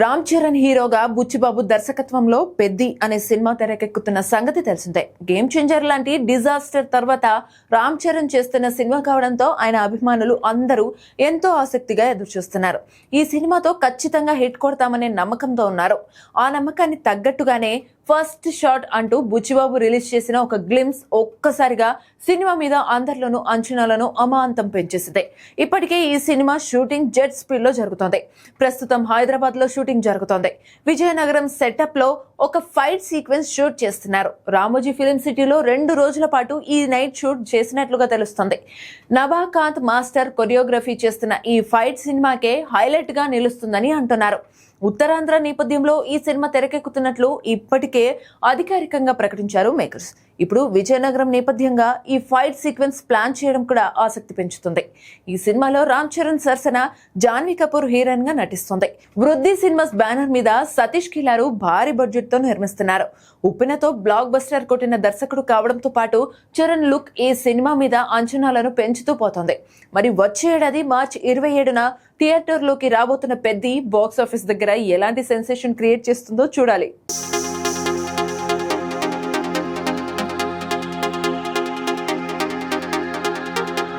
రామ్ చరణ్ హీరోగా బుచ్చిబాబు దర్శకత్వంలో పెద్ది అనే సినిమా తెరకెక్కుతున్న సంగతి తెలిసిందే. గేమ్ చేంజర్ లాంటి డిజాస్టర్ తర్వాత రామ్ చరణ్ చేస్తున్న సినిమా కావడంతో ఆయన అభిమానులు అందరూ ఎంతో ఆసక్తిగా ఎదురుచూస్తున్నారు. ఈ సినిమాతో ఖచ్చితంగా హిట్ కొడతామనే నమ్మకంతో ఉన్నారు. ఆ నమ్మకాన్ని తగ్గట్టుగానే ఫస్ట్ షాట్ అంటూ బుచ్చిబాబు రిలీజ్ చేసిన ఒక గ్లిమ్స్ ఒక్కసారిగా సినిమా మీద అందరిలోనూ అంచనాలను అమాంతం పెంచేసింది. ఇప్పటికే ఈ సినిమా షూటింగ్ జెట్ స్పీడ్ లో జరుగుతోంది. ప్రస్తుతం హైదరాబాద్ లో షూటింగ్ జరుగుతోంది. విజయనగరం సెటప్ లో ఒక ఫైట్ సీక్వెన్స్ షూట్ చేస్తున్నారు. రామోజీ ఫిలిం సిటీలో 2 రోజుల పాటు ఈ నైట్ షూట్ చేసినట్లుగా తెలుస్తోంది. నభాకాంత్ మాస్టర్ కొరియోగ్రఫీ చేస్తున్న ఈ ఫైట్ సినిమాకే హైలైట్ గా నిలుస్తుందని అంటున్నారు. ఉత్తరాంధ్ర నేపథ్యంలో ఈ సినిమా తెరకెక్కుతున్నట్లు ఇప్పటికే అధికారికంగా ప్రకటించారు మేకర్స్. ఇప్పుడు విజయనగరం నేపథ్యంగా ఈ ఫైట్ సీక్వెన్స్ ప్లాన్ చేయడం కూడా ఆసక్తి పెంచుతుంది. ఈ సినిమాలో రామ్ చరణ్ సరసన జాన్వీ కపూర్ హీరోయిన్ గా నటిస్తుంది. వృద్ధి సినిమాస్ బ్యానర్ మీద సతీష్ కిలారు భారీ బడ్జెట్ తో నిర్మిస్తున్నారు. ఉప్పెనతో బ్లాక్ బస్టర్ కొట్టిన దర్శకుడు కావడంతో పాటు చరణ్ లుక్ ఈ సినిమా మీద అంచనాలను పెంచుతూ పోతోంది. మరి వచ్చే ఏడాది మార్చి 27న థియేటర్లోకి రాబోతున్న పెద్ది బాక్స్ ఆఫీస్ దగ్గర ఎలాంటి సెన్సేషన్ క్రియేట్ చేస్తుందో చూడాలి.